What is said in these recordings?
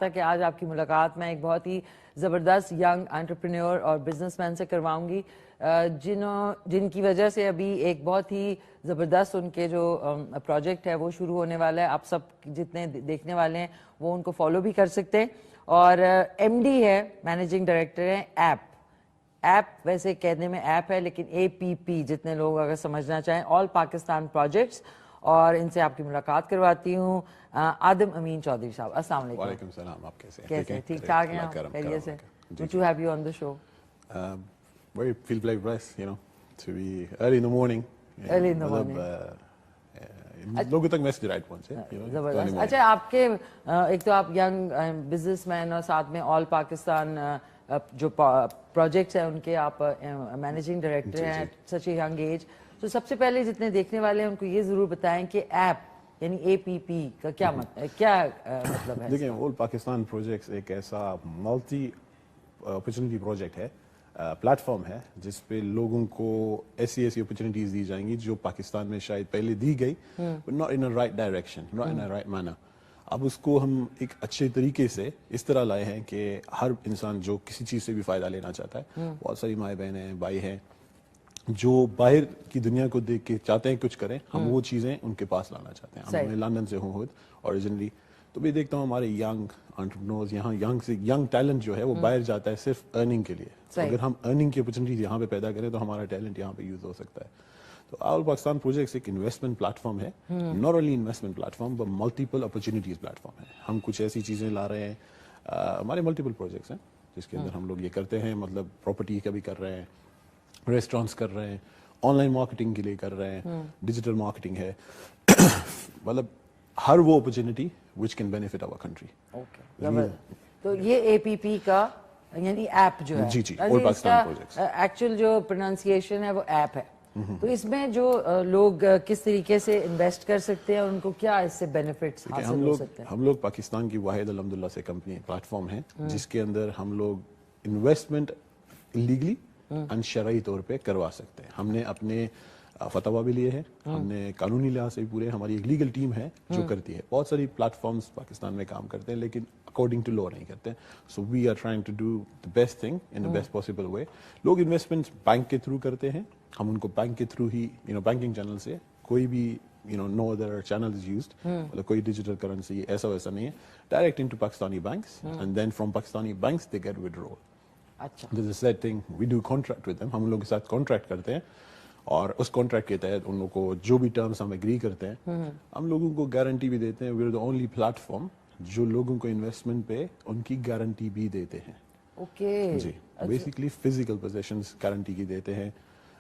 تھا کہ آج آپ کی ملاقات میں ایک بہت ہی زبردست ینگ انٹرپرینور اور بزنس مین سے کرواؤں گی جن کی وجہ سے ابھی ایک بہت ہی زبردست ان کے جو پروجیکٹ ہے وہ شروع ہونے والا ہے. آپ سب جتنے دیکھنے والے ہیں وہ ان کو فالو بھی کر سکتے ہیں. اور ایم ڈی ہے, مینیجنگ ڈائریکٹر ہیں ایپ ویسے کہنے میں ایپ ہے لیکن APP جتنے لوگ اگر سمجھنا چاہیں, آل پاکستان پروجیکٹس. اور ان سے آپ کی ملاقات کرواتی ہوں. آدم امین چودھری صاحب, السلام علیکم. وعلیکم السلام. آپ کیسے ہیں؟ کیسے ہیں؟ ٹھیک ٹھاک ہیں آپ؟ خیریت سے. Good to have you on the show. Very feel very blessed, to be early in the morning. Early in the morning. لوگوں تک میسج رائٹ پہنچے. زبردست. اچھا, آپ کے ایک تو آپ ینگ بزنس مین اور ساتھ میں آل پاکستان جو پروجیکٹس ہیں ان کے آپ مینیجنگ ڈائریکٹر ہیں, سچ اے ینگ ایج. تو سب سے پہلے جتنے دیکھنے والے ہیں ان کو یہ ضرور بتائیں کہ ایپ یعنی APP کا کیا مطلب ہے؟ دیکھیں, آل پاکستان پروجیکٹس ایک ایسا ملٹی اپرچونٹی پروجیکٹ ہے, پلیٹ فارم ہے جس پہ لوگوں کو ایسی اپرچونیٹیز دی جائیں گی جو پاکستان میں شاید پہلے دی گئی, but not in a right direction, not in a right manner. اب اس کو ہم ایک اچھے طریقے سے اس طرح لائے ہیں کہ ہر انسان جو کسی چیز سے بھی فائدہ لینا چاہتا ہے, بہت ساری مائیں بہنیں ہیں, بھائی ہیں جو باہر کی دنیا کو دیکھ کے چاہتے ہیں کچھ کریں, ہم وہ چیزیں ان کے پاس لانا چاہتے ہیں. میں لندن سے ہوں اوریجنلی, تو بھی دیکھتا ہوں ہمارے ینگ انٹرپرینورز یہاں ینگ ٹیلنٹ جو ہے وہ باہر جاتا ہے صرف ارننگ کے لیے. اگر ہم ارننگ کی اپرچونیٹیز یہاں پہ پیدا کریں تو ہمارا ٹیلنٹ یہاں پہ یوز ہو سکتا ہے. تو آل پاکستان پروجیکٹس ایک انویسٹمنٹ پلیٹ فارم ہے, not only investment plate form but multiple opportunities plate form ہے. ہم کچھ ایسی چیزیں لا رہے ہیں, ہمارے ملٹیپل پروجیکٹس ہیں جس کے اندر ہم لوگ یہ کرتے ہیں, مطلب پراپرٹی کا بھی کر رہے ہیں, ریسٹورینٹس کر رہے ہیں, آن لائن مارکیٹنگ کے لیے کر رہے ہیں, ڈیجیٹل مارکیٹنگ ہے, مطلب ہر وہ opportunity which can benefit our country. تو یہ APP کا یعنی ایپ جو ہے, جی آل پاکستان پروجیکٹس, ایکچوئل جو پروننسیشن ہے وہ ایپ ہے. تو اس میں جو لوگ کس طریقے سے انویسٹ کر سکتے ہیں اور ان کو کیا اس سے بینیفٹس حاصل ہو سکتے ہیں؟ ہم لوگ پاکستان کی واحد الحمدللہ سے کمپنی پلیٹ فارم ہے جس کے اندر ہم لوگ انویسٹمنٹ لیگلی ان شرعی طور پہ کروا سکتے ہیں. ہم نے اپنے فتوا بھی لیے ہیں, ہم نے قانونی لحاظ سے بھی پورے, ہماری ایک لیگل ٹیم ہے جو کرتی ہے. بہت ساری پلیٹ فارمز پاکستان میں کام کرتے ہیں لیکن اکارڈنگ ٹو لا نہیں کرتے. So we are trying to do the best thing in the best possible way. لوگ انویسٹمنٹ بینک کے تھرو کرتے ہیں, ہم ان کو بینک کے تھرو ہی بینکنگ چینل سے, کوئی بھی no other channel is used, مطلب کوئی ڈیجیٹل کرنسی ایسا ویسا نہیں ہے, direct into Pakistani banks and then from Pakistani banks they get withdrawal. اچھا, There's a set thing we do contract with them, ہم لوگ کے ساتھ کانٹریکٹ کرتے ہیں اور اس کانٹریکٹ کے تحت ان لوگوں کو جو بھی ٹرمز ہم ایگری کرتے ہیں ہم لوگوں کو گارنٹی بھی دیتے ہیں. We are the only platform جو لوگوں کو انویسٹمنٹ پہ ان کی گارنٹی بھی دیتے ہیں. اوکے جی, بیسیکلی فزیکل پوزیشنز گارنٹی کی دیتے ہیں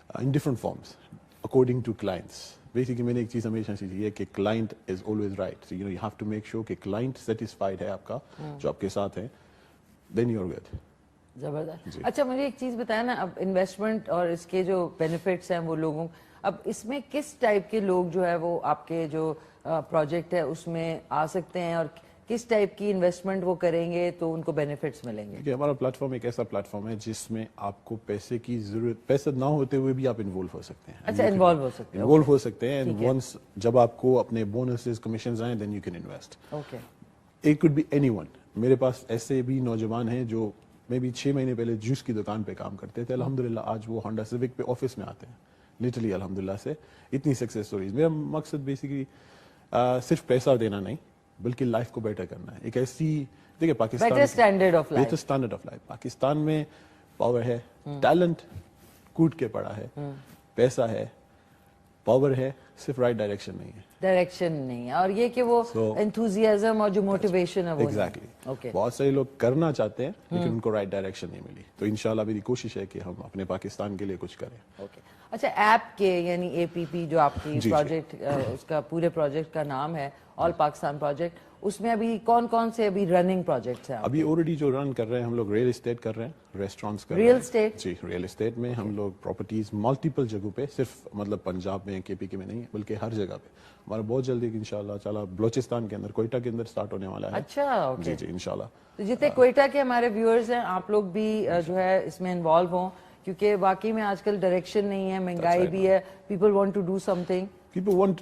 in different forms according to clients. Basically میں نے ایک چیز ہمیشہ سیکھی ہے کہ client is always right. You have to make sure کہ کلائنٹ سیٹسفائڈ ہے آپ کا جو آپ کے ساتھ ہے, دین یو آر گڈ. زبردست. اچھا مجھے ایک چیز بتایا نا, اب انویسٹمنٹ اور اس کے جو بینیفٹس ہیں وہ لوگوں, اب اس میں کس ٹائپ کے لوگ جو ہے وہ آپ کے جو پروجیکٹ ہے اس میں آ سکتے ہیں اور کس ٹائپ کی انویسٹمنٹ وہ کریں گے تو ان کو بینیفٹس ملیں گے؟ ہمارا پلیٹ فارم ایک ایسا پلیٹ فارم ہے جس میں آپ کو پیسے کی ضرورت, پیسے نہ ہوتے ہوئے بھی آپ انوالو ہو سکتے ہیں. اچھا, انوالو ہو سکتے ہیں. اینڈ ونس جب آپ کو اپنے بونسز کمیشنز آئیں then you can invest. Okay, it could be anyone. میرے پاس ایسے بھی نوجوان ہیں جو میں بھی 6 مہینے پہلے جوس کی دکان پہ کام کرتے تھے, الحمدللہ آج وہ ہونڈا سیوک پہ آفس میں آتے ہیں. لٹرلی الحمدللہ سے اتنی سکسیس اسٹوریز. میرا مقصد بیسیکلی صرف پیسہ دینا نہیں بلکہ لائف کو بیٹر کرنا ہے. ایک ایسی دیکھیں Pakistan better standard of life, Pakistan میں پاور ہے, ٹیلنٹ کوٹ کے پڑا ہے, پیسہ ہے, پاور ہے, صرف رائٹ ڈائریکشن نہیں ہے. ڈائریکشن نہیں ہے, اور یہ کہ وہ انتھوزیازم اور جو موٹیویشن ہے وہ ایگزیکٹلی. بہت سارے لوگ کرنا چاہتے ہیں لیکن ان کو رائٹ ڈائریکشن نہیں ملی. تو انشاءاللہ میری کوشش ہے کہ ہم اپنے پاکستان کے لیے کچھ کریں. اوکے. اچھا, ایپ کے یعنی APP جو آپ کی پروجیکٹ اس کا پورے پروجیکٹ کا نام ہے آل پاکستان پروجیکٹ, اس میں ابھی کون کون سے ابھی رننگ پروجیکٹس ہیں؟ ابھی آلریڈی جو رن کر رہے ہیں ہم لوگ ریل اسٹیٹ کر رہے ہیں, ریسٹورینٹس کر رہے ہیں. Real estate? جی, ریل اسٹیٹ میں ہم لوگ پراپرٹیز ملٹیپل جگہوں پہ, صرف مطلب پنجاب میں KP میں نہیں بلکہ ہر جگہ پہ. ہمارا بہت جلدی انشاءاللہ تعالی بلوچستان کے اندر, کوئٹہ کے اندر سٹارٹ ہونے والا ہے. اچھا, جی انشاءاللہ. تو جتنے کوئٹہ کے ہمارے ویورز ہیں آپ لوگ بھی جو ہے اس میں انوالو ہوں, کیونکہ واقعی میں آج کل ڈائریکشن نہیں ہے, مہنگائی بھی ہے, people want to do something. People want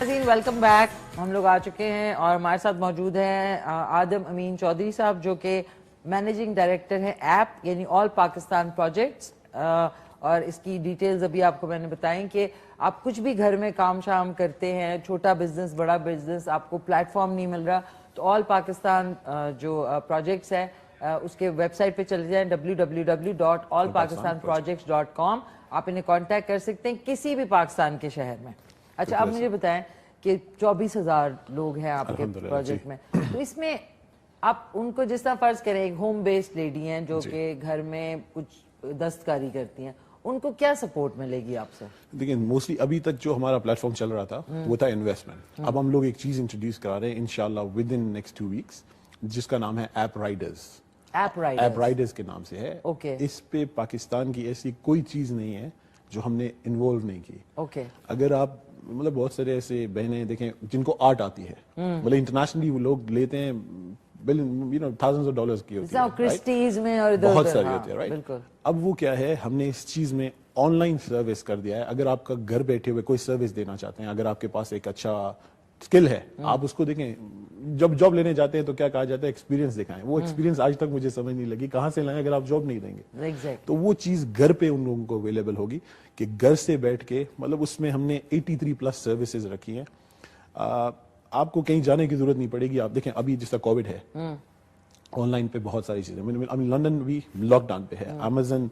welcome back. ہم لوگ آ چکے ہیں اور ہمارے ساتھ موجود ہیں آدم امین چودھری صاحب جو کہ مینیجنگ ڈائریکٹر ہیں ایپ یعنی آل پاکستان پروجیکٹس, اور اس کی ڈیٹیلز ابھی آپ کو میں نے بتائیں کہ آپ کچھ بھی گھر میں کام شام کرتے ہیں, چھوٹا بزنس بڑا بزنس, آپ کو پلیٹ فارم نہیں مل رہا تو آل پاکستان جو پروجیکٹس ہے اس کے ویب سائٹ پہ چلے جائیں www.allpakistanprojects.com. آپ انہیں کانٹیکٹ کر سکتے ہیں کسی بھی پاکستان کے شہر میں. اچھا اب مجھے بتائیں کہ 24,000 لوگ ہیں آپ کے پروجیکٹ میں, تو اس میں آپ ان کو جس طرح فرض کریں ایک ہوم بیسڈ لیڈی ہیں جو کہ گھر میں کچھ دستکاری کرتی ہیں, ان کو کیا سپورٹ ملے گی آپ سے؟ دیکھیں موسٹلی ابھی تک جو ہمارا پلیٹ فارم چل رہا تھا وہ تھا انویسٹمنٹ. اب ہم لوگ ایک چیز انٹروڈیوس کرا رہے ہیں انشاءاللہ ود ان نیکسٹ 2 ویکس جس کا نام ہے ایپ رائڈرز. ایپ رائڈرز کے نام سے ہے. اس پہ پاکستان کی ایسی کوئی چیز نہیں ہے جو ہم نے انوالو نہیں کی. اگر آپ مطلب بہت سارے ایسے بہنیں دیکھیں جن کو آرٹ آتی ہے, مطلب انٹرنیشنلی وہ لوگ لیتے ہیں thousands of dollars کی ہوتی ہے, بہت ساری ہوتی ہے رائٹ. اب وہ کیا ہے ہم نے اس چیز میں آن لائن سروس کر دیا ہے. اگر آپ کا گھر بیٹھے ہوئے کوئی سروس دینا چاہتے ہیں, اگر آپ کے پاس ایک اچھا اسکل ہے آپ اس کو دیکھیں, جب جاب لینے جاتے ہیں تو کیا کہا جاتا ہے ایکسپیرینس دکھائیں. وہ ایکسپیرینس آج تک مجھے سمجھ نہیں لگی کہاں سے لائیں اگر آپ جاب نہیں دیں گے. تو وہ چیز گھر پہ ان لوگوں کو اویلیبل ہوگی کہ گھر سے بیٹھ کے, مطلب اس میں ہم نے 83+ سروسز رکھی ہیں. آپ کو کہیں جانے کی ضرورت نہیں پڑے گی. آپ دیکھیں ابھی جس طرح کووڈ ہے آن لائن پہ بہت ساری چیزیں, لندن بھی لاک ڈاؤن پہ ہے. Amazon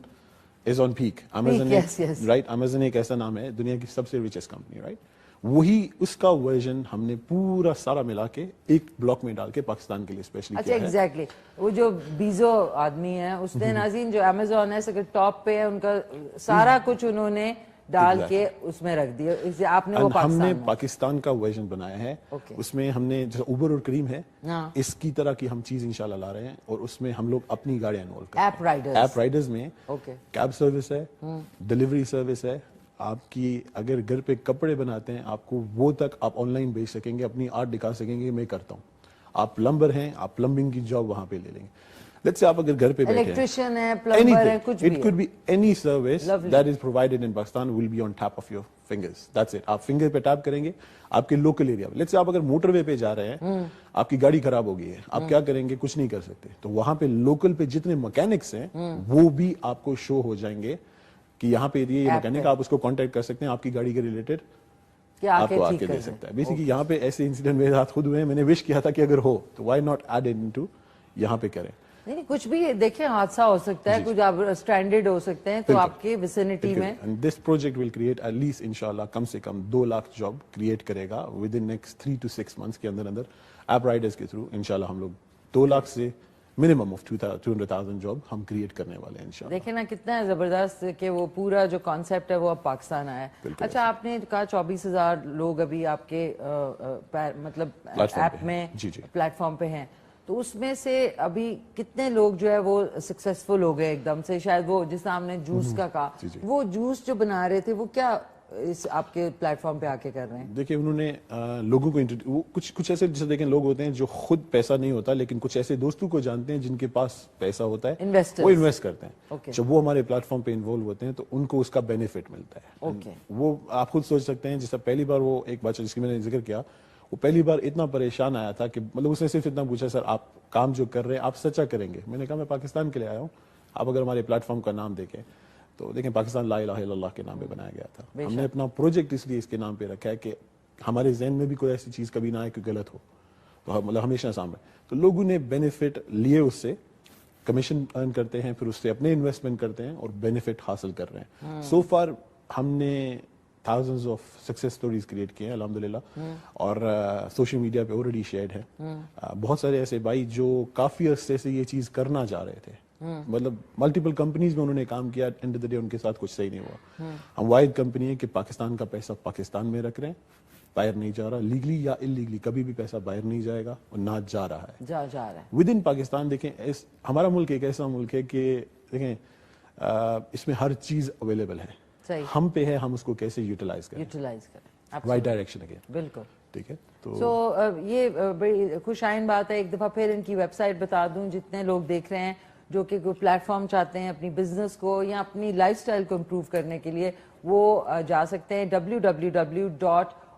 is on peak. Amazon ایک ایسا نام ہے دنیا کی سب سے ریچسٹ کمپنی رائٹ. وہی اس کا ورژن ہم نے پورا سارا ملا کے ایک بلاک میں ڈال کے پاکستان کے لیے اسپیشلی کیا ہے. اچھا ایگزیکٹلی وہ جو بیزو آدمی ہے اس نے ناظرین جو امیزون ہے ٹاپ پہ ہے ان کا سارا کچھ انہوں نے ڈال کے اس میں رکھ دیا. آپ نے وہ ہم نے پاکستان کا ورژن بنایا ہے. اس میں ہم نے جیسے اوبر اور کریم ہے اس کی طرح کی ہم چیز انشاءاللہ لا رہے ہیں, اور اس میں ہم لوگ اپنی گاڑیاں انوالو کرتے ہیں. ایپ رائڈرز میں کیب سروس ہے, ڈلیوری سروس ہے. آپ کی اگر گھر پہ کپڑے بناتے ہیں آپ کو وہ تک آپ آن لائن بیچ سکیں گے, اپنی آرٹ دکھا سکیں گے میں کرتا ہوں. آپ پلمبر ہیں آپ پلمبنگ کی جاب وہاں پہ لے لیں گے. لیٹس سے آپ اگر گھر پہ بیٹھے ہیں, الیکٹریشین ہے, پلمبر ہے, کچھ بھی, it could be any service that is provided in Pakistan will be on top of your fingers. That's it. آپ فنگر پہ ٹیپ کریں گے آپ کے لوکل ایریا میں. لیٹس سے آپ اگر موٹر وے پہ جا رہے ہیں, آپ کی گاڑی خراب ہو گئی ہے, آپ کیا کریں گے؟ کچھ نہیں کر سکتے. تو وہاں پہ لوکل پہ جتنے مکینکس ہیں وہ بھی آپ کو شو ہو جائیں گے کہ یہاں پہ یہ مکینک, آپ اس کو کانٹیکٹ کر سکتے ہیں, آپ کی گاڑی کے ریلیٹڈ آپ کو آ کے دے سکتا ہے. بیسیکلی یہاں پہ ایسے انسیڈنٹ میرے ساتھ خود ہوئے ہیں, میں نے وش کیا تھا کہ اگر ہو تو وائی ناٹ ایڈ انٹو یہاں پہ کریں. نہیں کچھ بھی دیکھیں حادثہ ہو سکتا ہے, کچھ آپ اسٹینڈرڈ ہو سکتے ہیں تو آپ کے ویسینٹی میں. This project will create at least انشاءاللہ کم سے کم 2 لاکھ جاب کریٹ کرے گا with in next 3 to 6 months کے اندر. ایپ رائڈرز کے تھرو انشاءاللہ ہم لوگ 2 لاکھ سے منیمم آف 200,000 جاب ہم کریٹ کرنے والے ہیں انشاءاللہ. دیکھیں نا کتنا ہے زبردست کہ وہ پورا جو کانسیپٹ ہے وہ اب پاکستان آیا ہے. اچھا آپ نے کہا 24,000 لوگ ابھی آپ کے مطلب ایپ میں پلیٹ فارم پہ ہیں, تو اس میں سے ابھی کتنے لوگ جو ہے وہ سکسیسفل ہو گئے ایک دم سے؟ شاید وہ جس طرح ہم نے جوس کا کہا, وہ جوس جو بنا رہے تھے وہ کیا اس آپ کے پلیٹ فارم پہ آ کے کر رہے ہیں؟ دیکھیں انہوں نے لوگوں کو کچھ ایسے جیسے دیکھیں لوگ ہوتے ہیں جو خود پیسہ نہیں ہوتا لیکن کچھ ایسے دوستوں کو جانتے ہیں جن کے پاس پیسہ ہوتا ہے, وہ انویسٹ کرتے ہیں. جب وہ ہمارے پلیٹ فارم پہ انوالو ہوتے ہیں تو ان کو اس کا بینیفٹ ملتا ہے. وہ آپ خود سوچ سکتے ہیں, جیسا پہلی بار وہ ایک بچہ جس کی میں نے ذکر کیا, وہ پہلی بار اتنا پریشان آیا تھا کہ مطلب اس نے صرف اتنا پوچھا سر آپ کام جو کر رہے ہیں آپ سچا کریں گے؟ میں نے کہا میں پاکستان کے لیے آیا ہوں, آپ اگر ہمارے پلیٹ فارم کا نام دیکھیں تو دیکھیں پاکستان لا الہ الا اللہ کے نام پہ بنایا گیا تھا. ہم نے اپنا پروجیکٹ اس لیے اس کے نام پہ رکھا ہے کہ ہمارے ذہن میں بھی کوئی ایسی چیز کبھی نہ آئے کہ غلط ہو, تو مطلب ہمیشہ سامنے. تو لوگوں نے بینیفٹ لیے, اس سے کمیشن ارن کرتے ہیں, پھر اس سے اپنے انویسٹمنٹ کرتے ہیں اور بینیفٹ حاصل کر رہے ہیں. سو فار ہم نے thousands of success stories create کیے ہیں الحمدللہ, اور سوشل میڈیا پہ already shared ہے. بہت سارے ایسے بھائی جو کافی عرصے سے یہ چیز کرنا چاہ رہے تھے, مطلب ملٹیپل کمپنیز میں انہوں نے کام کیا, اینڈ آف دی ڈے ان کے ساتھ کچھ صحیح نہیں ہوا. ہم واحد کمپنی ہے کہ پاکستان کا پیسہ پاکستان میں رکھ رہے ہیں, باہر نہیں جا رہا, لیگلی یا انلیگلی کبھی بھی پیسہ باہر نہیں جائے گا اور نہ جا رہا ہے ود ان پاکستان. دیکھیں ہمارا ملک ایک ایسا ملک ہے کہ دیکھیں اس میں ہر چیز اویلیبل ہے, ہم پہ ہے ہم اس کو کیسے یوٹیلائز کریں رائٹ ڈائریکشن اگین. بالکل ٹھیک ہے. تو یہ بڑی خوش آئند بات ہے. ایک دفعہ پھر ان کی ویب سائٹ بتا دوں, جتنے لوگ دیکھ رہے ہیں جو کہ کوئی پلیٹ فارم چاہتے ہیں اپنی بزنس کو یا اپنی لائف سٹائل کو امپروو کرنے کے لیے, وہ جا سکتے ہیں www.allpakistanprojects.com.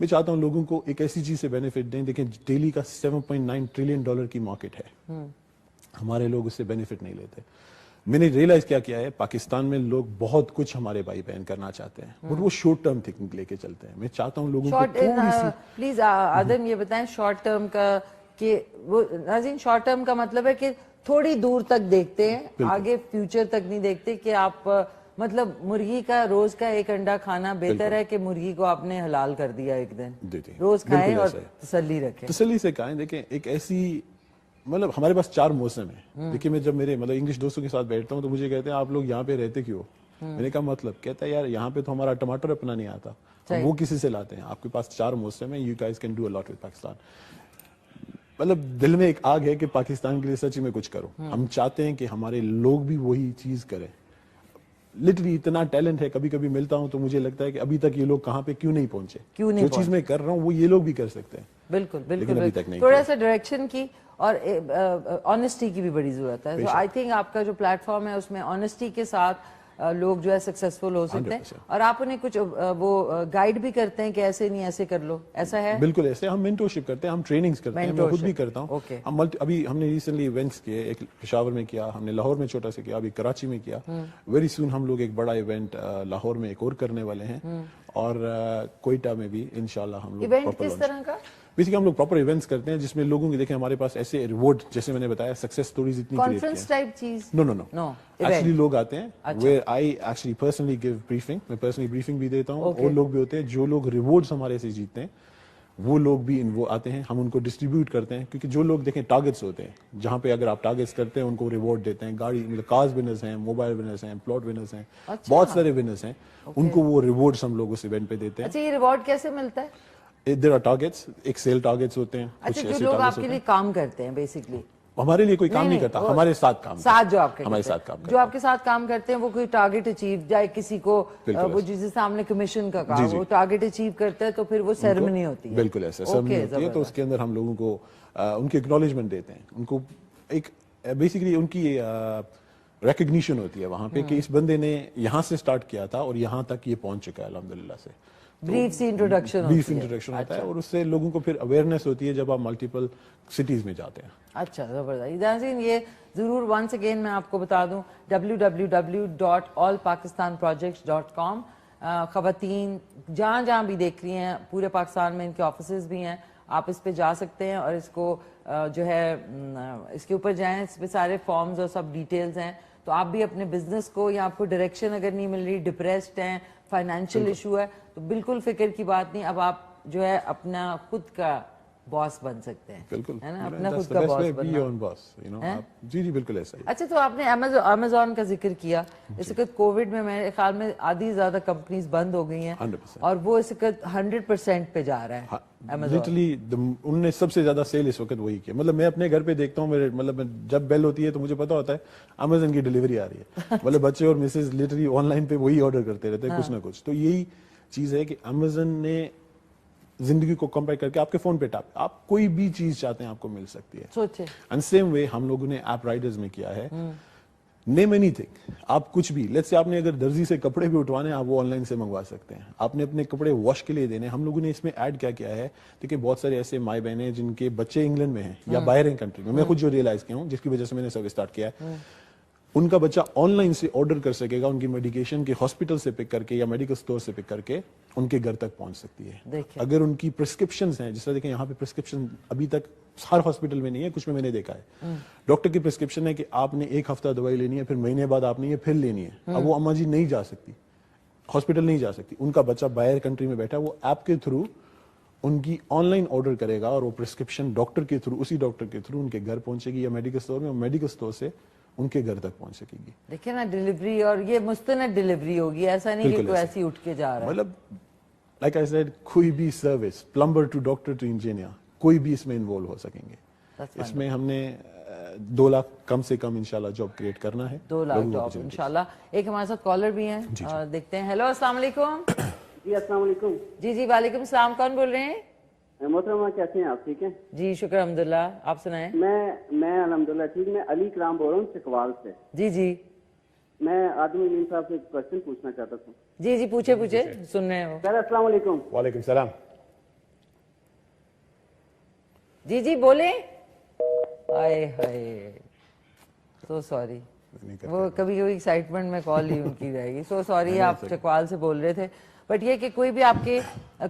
میں چاہتا ہوں لوگوں کو ایک ایسی چیز سے بینیفٹ دیں. دیکھیں ڈیلی کا $7.9 ٹریلین کی مارکیٹ ہے, ہمارے لوگ اس سے بینیفٹ نہیں لیتے. میں نے ریئلائز کیا ہے پاکستان میں لوگ بہت کچھ ہمارے بھائی بہن کرنا چاہتے ہیں, بٹ وہ شارٹ ٹرم تھنکنگ لے کے چلتے ہیں. میں چاہتا ہوں لوگوں کو تھوڑی سی پلیز آدم یہ بتائیں شارٹ ٹرم کا, کہ وہ ناظرین شارٹ ٹرم کا مطلب ہے کہ تھوڑی دور تک دیکھتے ہیں, آگے فیوچر تک نہیں دیکھتے, کہ آپ مطلب مرغی کا روز کا ایک انڈا کھانا بہتر ہے کہ مرغی کو آپ نے حلال کر دیا ایک دن, روز کھائیں اور تسلی رکھیں. تسلی سے کھائیں. دیکھیں ایک ایسی مطلب ہمارے پاس 4 موسم ہیں. دیکھیں میں جب میرے مطلب انگلش دوستوں کے ساتھ بیٹھتا ہوں تو مجھے کہتے ہیں آپ لوگ یہاں پہ رہتے کیوں؟ میں نے کہا مطلب کہتا ہے یار یہاں پہ تو ہمارا ٹماٹر اپنا نہیں آتا, وہ کسی سے لاتے ہیں. آپ کے پاس 4 موسم ہیں, you guys can do a lot with Pakistan. مطلب دل میں ایک آگ ہے کہ پاکستان کے لیے سچ میں کچھ کرو. ہم چاہتے ہیں کہ ہمارے لوگ بھی وہی چیز کریں. لٹرلی اتنا ٹیلنٹ ہے, کبھی کبھی ملتا ہوں تو مجھے لگتا ہے کہ ابھی تک یہ لوگ کہاں پہ کیوں نہیں پہنچے, جو چیز میں کر رہا ہوں وہ یہ لوگ بھی کر سکتے ہیں. بالکل بالکل, تھوڑا سا ڈائریکشن کی اور آنیسٹی کی بھی بڑی ضرورت ہے. آئی تھنک آپ کا جو پلیٹ فارم ہے اس میں آنیسٹی کے ساتھ لوگ جو ہے سکسیسفل ہو سکتے ہیں, اور آپ انہیں کچھ وہ گائیڈ بھی کرتے ہیں کہ ایسے نہیں ایسے کر لو, ایسا ہے؟ بالکل ایسے. ہم مینٹورشپ کرتے ہیں, ہم ٹریننگز کرتے ہیں, میں خود بھی کرتا ہوں. ابھی ہم نے ریسنٹلی ایونٹس کیے, ایک پشاور میں کیا ہم نے, لاہور میں چھوٹا سا کیا, ابھی کراچی میں کیا. ویری سون ہم لوگ ایک بڑا ایونٹ لاہور میں ایک اور کرنے والے ہیں, اور کوئٹہ میں بھی انشاءاللہ ہم لوگ. ایونٹ کس طرح کا؟ بیسیکلی ہم لوگ پراپر ایونٹس کرتے ہیں جس میں لوگوں کی, دیکھیں ہمارے پاس ایسے ریوارڈ جیسے میں نے بتایا سکسیس سٹوریز اتنی کریٹ کانفرنس ٹائپ چیز. نو ایکچولی لوگ آتے ہیں where I actually personally give briefing, میں پرسنلی بریفنگ بھی دیتا ہوں. اور لوگ بھی ہوتے ہیں جو لوگ ریوارڈز ہمارے سے جیتتے ہیں وہ لوگ بھی وہ آتے ہیں, ہم ان کو ڈسٹریبیوٹ کرتے ہیں. کیونکہ جو لوگ دیکھیں ٹارگیٹس ہوتے ہیں جہاں پہ اگر آپ ٹارگیٹس کرتے ہیں ان کو ریوارڈ دیتے ہیں. گاڑی مطلب کارز ونرز ہیں, موبائل ونرز ہیں, پلاٹ ونرز ہیں, بہت سارے ونرز ہیں, ان کو وہ ریوارڈز ہم لوگ اس ایونٹ پہ دیتے ہیں. اچھا یہ ریوارڈ کیسے ملتا ہے؟ دیر آر ٹارگیٹس, ایک سیل ٹارگیٹس ہوتے ہیں. اچھا جو لوگ آپ کے لیے کام کرتے ہیں بیسکلی, ہمارے لیے کوئی کام نہیں کرتا, ہمارے ساتھ کام جو آپ کے ہمارے ساتھ کام جو آپ کے ساتھ کام کرتے ہیں وہ کوئی ٹارگیٹ اچیو, جائے کسی کو وہ جس سامنے کمیشن کا کام وہ ٹارگیٹ اچیو کرتا ہے تو پھر وہ سیریمنی ہوتی ہے. بالکل ایسا سیریمنی ہوتی ہے, تو اس کے اندر ہم لوگوں کو ان کی ایکنالجمنٹ دیتے ہیں, ان کو ایک بیسیکلی ان کی ریکگنیشن ہوتی ہے وہاں پہ کہ اس بندے نے یہاں سے سٹارٹ کیا تھا اور یہاں تک یہ پہنچ چکا ہے الحمدللہ سے. بریف سی انٹروڈکشن ہوتا ہے, اور اس سے لوگوں کو پھر اویئرنیس ہوتی ہے جب آپ ملٹیپل سٹیز میں جاتے ہیں. اچھا زبردست. ناظرین یہ ضرور ونس اگین میں آپ کو بتا دوں www.allpakistanprojects.com. خواتین جہاں جہاں بھی دیکھ رہی ہیں پورے پاکستان میں ان کے آفیسز بھی ہیں, آپ اس پہ جا سکتے ہیں اور اس کو جو ہے اس کے اوپر جائیں, اس پہ سارے فارمز اور سب ڈیٹیلز ہیں. تو آپ بھی اپنے بزنس کو, یا آپ کو ڈائریکشن اگر نہیں مل رہی, ڈپریسڈ ہیں, فائنینشیل ایشو ہے, تو بالکل فکر کی بات نہیں, اب آپ جو ہے اپنا خود کا باس بن سکتے ہیں. بالکل ہے نا, اپنا خود کا باس بننا. جی جی بالکل ایسا ہی. اچھا تو آپ نے امیزون کا ذکر کیا. اس وقت کووڈ میں میرے خیال میں آدھی زیادہ کمپنیز بند ہو گئی ہیں, اور وہ اس وقت 100% پہ جا رہا ہے. لٹرلی انہوں نے سب سے زیادہ سیل اس وقت وہی کیا. مطلب میں اپنے گھر پہ دیکھتا ہوں, میرے مطلب جب بیل ہوتی ہے تو مجھے پتا ہوتا ہے امیزون کی ڈلیوری آ رہی ہے. مطلب بچے اور مسز لٹرلی آن لائن پہ وہی آرڈر کرتے رہتے ہیں کچھ نہ کچھ. تو یہی چیز ہے کہ امیزون نے زندگی کو کمپیئر کر کے آپ کے فون پہ ٹیپ, آپ کوئی بھی چیز چاہتے ہیں آپ کو مل سکتی ہے. سوچے اینڈ سیم وے ہم لوگوں نے ایپ رائڈرز میں کیا ہے. نیم اینی تھنگ, آپ کچھ بھی, لیٹس سے آپ نے اگر درزی سے کپڑے بھی اٹھوانے آپ وہ آن لائن سے منگوا سکتے ہیں. آپ نے اپنے کپڑے واش کے لیے دینے, ہم لوگوں نے اس میں ایڈ کیا ہے. دیکھیں بہت سارے ایسے مائی بہنیں ہیں جن کے بچے انگلینڈ میں ہیں یا باہر ہیں کنٹری میں, میں خود جو ریئلائز کیا ہوں جس کی وجہ سے میں نے سروس اسٹارٹ کیا ہے, ان کا بچہ آن لائن سے آرڈر کر سکے گا, ان کی میڈیکیشن کے ہاسپٹل سے پک کر کے یا میڈیکل اسٹور سے پک کر کے ان کے گھر تک پہنچ سکتی ہے. اگر ان کی پرسکرپشنز ہیں, جس طرح دیکھیں یہاں پہ پرسکرپشن ابھی تک ہر ہاسپٹل میں نہیں ہے, کچھ میں نے دیکھا ہے ڈاکٹر کی پرسکرپشن ہے کہ آپ نے 1 ہفتہ دوائی لینی ہے, پھر مہینے بعد آپ نے یہ پھر لینی ہے. اب وہ اما جی نہیں جا سکتی, ہاسپٹل نہیں جا سکتی, ان کا بچہ باہر کنٹری میں بیٹھا, وہ ایپ کے تھرو ان کی آن لائن آرڈر کرے گا اور وہ پرسکرپشن ڈاکٹر کے تھرو, اسی ڈاکٹر کے تھرو ان کے گھر پہنچے گی یا میڈیکل اسٹور میں, اور میڈیکل اسٹور سے ان کے گھر تک پہنچ سکے گی. دیکھیں نا ڈیلیوری, اور یہ مستند ڈیلیوری ہوگی, ایسا نہیں کہ کوئی ایسی اٹھ کے جا رہا ہے. مطلب لائک آئی سیڈ کوئی بھی service, plumber to doctor to engineer, کوئی بھی اس میں انوالو ہو سکیں گے. اس میں ہم نے 2 لاکھ کم سے کم انشاءاللہ جاب کریٹ کرنا ہے. 2 لاکھ جاب انشاءاللہ. ایک ہمارے ساتھ کالر بھی ہیں, دیکھتے ہیں. ہیلو السلام علیکم. جی السلام علیکم. جی وعلیکم السلام. کون بول رہے ہیں؟ محترمہ کیسے ہیں آپ؟ ٹھیک ہیں جی شکر الحمدللہ, آپ سنائیں. میں الحمدللہ ٹھیک. میں علی کلام بول رہا ہوں چکوال سے. جی میں آدم امین صاحب سے ایک کوشچن پوچھنا چاہتا تھا. جی پوچھے سن رہے ہیں. سر السلام علیکم. وعلیکم السلام. جی جی بولیں. ہائے ہائے سو سوری, وہ کبھی کبھی ایکسائٹمنٹ میں کال ہی ان کی رہے گی. سو سوری, آپ چکوال سے بول رہے تھے. بٹ یہ کہ کوئی بھی آپ کے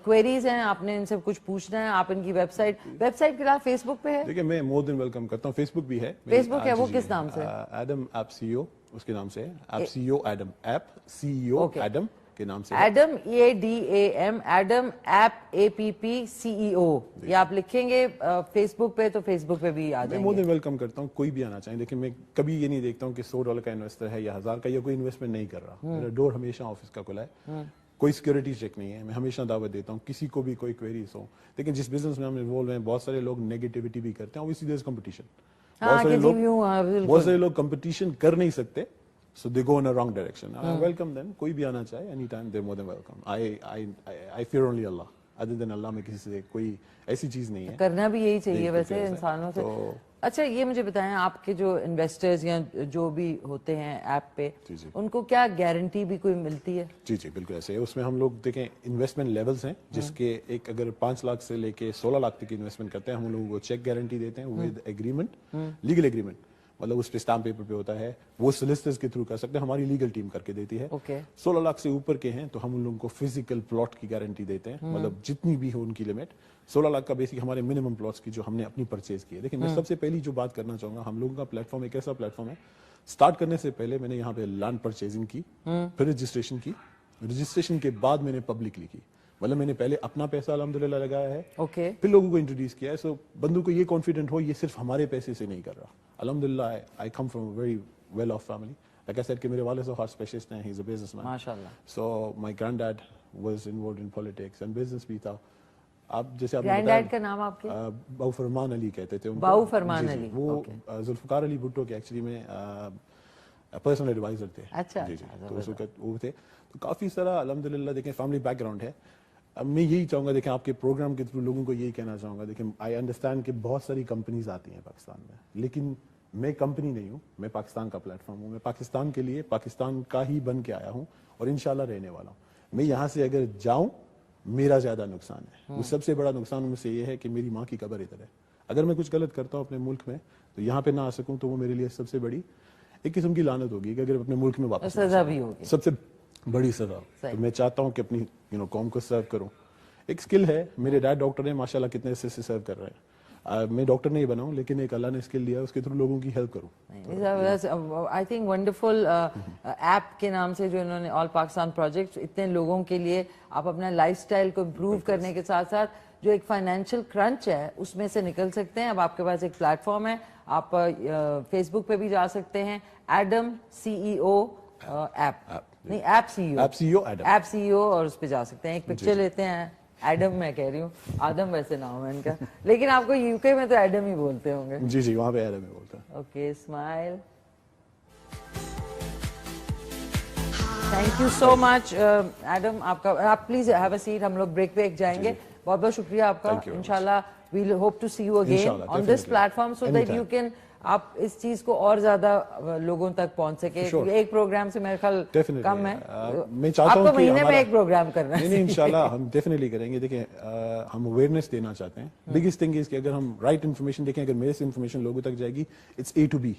کوئریز ہیں, آپ نے ان سے کچھ پوچھنا ہے, آپ ان کی ویب سائٹ کے علاوہ فیس بک پہ ہے. دیکھیں میں مور دین ویلکم کرتا ہوں. فیس بک بھی ہے. فیس بک ہے, وہ کس نام سے؟ ایڈم ایپ سی او اس کے نام سے ہے. ایپ سی او ایڈم, ایپ سی او ایڈم کے نام سے. Adam EADAM, Adam app APPCEO. یہ آپ لکھیں گے فیس بک پہ تو فیس بک پہ بھی آ میں جائیں مور گے. دین ویلکم کرتا ہوں, کوئی بھی آنا چاہیں. لیکن میں کبھی یہ نہیں دیکھتا ہوں کہ $100 کا انویسٹر ہے یا 1000 کا, یا کوئی انویسٹمنٹ نہیں کر رہا. میرا ڈور ہمیشہ آفس کا کھلا ہے, کوئی سیکورٹی چیک نہیں ہے. میں ہمیشہ دعوت دیتا ہوں کسی کو بھی کوئی کوئریز ہو. لیکن جس بزنس میں ہم انوالو ہیں, بہت سارے لوگ نیگیٹیوٹی بھی کرتے ہیں. obviously there is competition. بہت سارے لوگ کمپٹیشن کر نہیں سکتے, so they go in a wrong direction. I welcome them. کوئی بھی آنا چاہے any time, they're more than welcome. I fear only Allah. other than Allah میں کسی سے کوئی ایسی چیز نہیں ہے. کرنا بھی یہی چاہیے ویسے انسانوں سے. اچھا یہ مجھے بتائیں, آپ کے جو انویسٹرز یا جو بھی ہوتے ہیں ایپ پہ, ان کو کیا گارنٹی بھی کوئی ملتی ہے؟ جی جی بالکل ایسے ہے. اس میں ہم لوگ دیکھیں انویسٹمنٹ لیولز ہیں, جس کے ایک اگر 5 لاکھ سے لے کے 16 لاکھ تک کی انویسٹمنٹ کرتے ہیں, ہم لوگوں کو چیک گارنٹی دیتے ہیں ود ایگریمنٹ, لیگل ایگریمنٹ. مطلب اس پہ اسٹامپ پیپر پہ ہوتا ہے, وہ سولسٹرز کے تھرو کر سکتے ہیں, ہماری لیگل ٹیم کر کے دیتی ہے. 16 لاکھ سے اوپر کے ہیں تو ہم ان لوگوں کو فزیکل پلاٹ کی گارنٹی دیتے ہیں, مطلب جتنی بھی ہو ان کی لمٹ. 16 لاکھ کا بیسک ہمارے منیمم پلاٹس کی جو ہم نے اپنی پرچیز کی ہے. دیکھیں میں سب سے پہلی جو بات کرنا چاہوں گا, ہم لوگوں کا پلیٹ فارم ایک ایسا پلیٹ فارم ہے, اسٹارٹ کرنے سے پہلے میں نے یہاں پہ لینڈ پرچیزنگ کی, پھر رجسٹریشن کی, رجسٹریشن کے بعد میں نے پبلکلی کی. مطلب میں نے پہلے اپنا پیسہ الحمدللہ لگایا ہے, پھر لوگوں کو انٹروڈیوس کیا ہے. سو بندوں کو یہ کانفیڈنٹ ہو یہ صرف ہمارے پیسے سے نہیں کر رہا. الحمدللہ I come from very well off family. Like I said کہ میرے والد صاحب ہارٹ اسپیشلسٹ ہیں, ہی از اے بزنس مین ماشاءاللہ. So my granddad was involved in politics and business بھی تھا. آپ جیسے آپ گرینڈ ڈیڈ کا نام آپ کے باؤ فرمان علی کہتے تھے. باؤ فرمان علی, وہ ذوالفقار علی بھٹو کے ایکچولی میں پرسنل ایڈوائزر تھے. اچھا جی جی, تو اس وقت وہ تھے. تو کافی سارا الحمدللہ دیکھیں فیملی بیک گراؤنڈ ہے. اب میں یہی چاہوں گا, دیکھیں آپ کے پروگرام کے تھرو لوگوں کو یہی کہنا چاہوں گا, دیکھیں آئی انڈرسٹینڈ کہ بہت ساری کمپنیز آتی ہیں پاکستان میں, لیکن میں کمپنی نہیں ہوں, میں پاکستان کا پلیٹ فارم ہوں. میں پاکستان کے لیے پاکستان کا ہی بن کے آیا ہوں اور انشاءاللہ رہنے والا ہوں. میں یہاں سے اگر جاؤں میرا زیادہ نقصان ہے. وہ سب سے بڑا نقصان مجھ سے یہ ہے کہ میری ماں کی قبر ادھر ہے. اگر میں کچھ غلط کرتا ہوں اپنے ملک میں تو یہاں پہ نہ آ سکوں تو وہ میرے لیے سب سے بڑی ایک قسم کی لعنت ہوگی کہ اگر اپنے ملک میں واپس سزا بھی ہوگی, سب سے بڑی سزا. تو میں چاہتا ہوں کہ اپنی قوم کو سرو کروں. ایک سکل ہے, میرے ڈیڈ ڈاکٹر ہیں ماشاءاللہ, کتنے عرصے سے سرو کر رہے ہیں. میں ڈاکٹر نہیں بنا ہوں, لیکن ایک اللہ نے اسکل دیا, اس کے تھرو لوگوں کی ہیلپ کروں. آئی تھنک ونڈرفل ایپ کے نام سے جو انہوں نے آل پاکستان پروجیکٹ, اتنے لوگوں کے لیے آپ اپنا لائف سٹائل کو امپروو کرنے کے ساتھ ساتھ جو ایک فائنینشیل کرنچ ہے اس میں سے نکل سکتے ہیں. اب آپ کے پاس ایک پلیٹ فارم ہے, آپ فیس بک پہ بھی جا سکتے ہیں, ایڈم CEO ایپ, نہیں ایپ CEO, اور اس پہ جا سکتے ہیں. ایک پکچر لیتے ہیں, ایڈم میں کہہ رہی ہوں, آدم ویسے نام ہے ان کا, لیکن آپ کو UK میں تو ایڈم ہی بولتے ہوں گے. جی جی وہاں پہ ایڈم ہی بولتے ہیں. Okay, smile. Thank you so much Adam. آپ پلیز ہیو اے سیٹ, ہم لوگ بریک پہ جائیں گے. بہت بہت شکریہ آپ کا. انشاءاللہ well hope to see you again on this platform so that you can, آپ اس چیز کو اور زیادہ لوگوں تک پہنچ سکے. ایک پروگرام سے میرے خیال کم ہے, آپ کو مہینے میں ایک پروگرام کرنا ہے. نہیں انشاءاللہ ہم ڈیفینیٹلی کریں گے. دیکھیں ہم اویئرنیس دینا چاہتے ہیں. بگیسٹ تھنگ از کہ اگر ہم رائٹ انفارمیشن, دیکھیں اگر میرے سے انفارمیشن لوگوں تک جائے گی, اٹس A to B,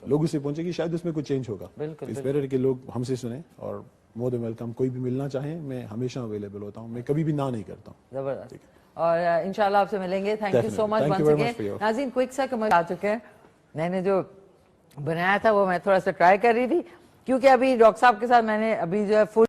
لوگوں سے پہنچے گی, شاید اس میں کوئی چینج ہوگا. اٹس بیٹر کہ لوگ ہم سے سنیں, اور مور دین ویلکم. کوئی بھی ملنا چاہیں میں ہمیشہ اویلیبل ہوتا ہوں, میں کبھی بھی نہ نہیں کرتا ہوں. زبردست. اور انشاءاللہ آپ سے ملیں گے. Thank you so much once again. ناظرین کوئک سا کمرشل آ چکے ہیں. میں نے جو بنایا تھا وہ میں تھوڑا سا ٹرائی کر رہی تھی, کیونکہ ابھی ڈاکٹر صاحب کے ساتھ میں نے ابھی جو ہے فل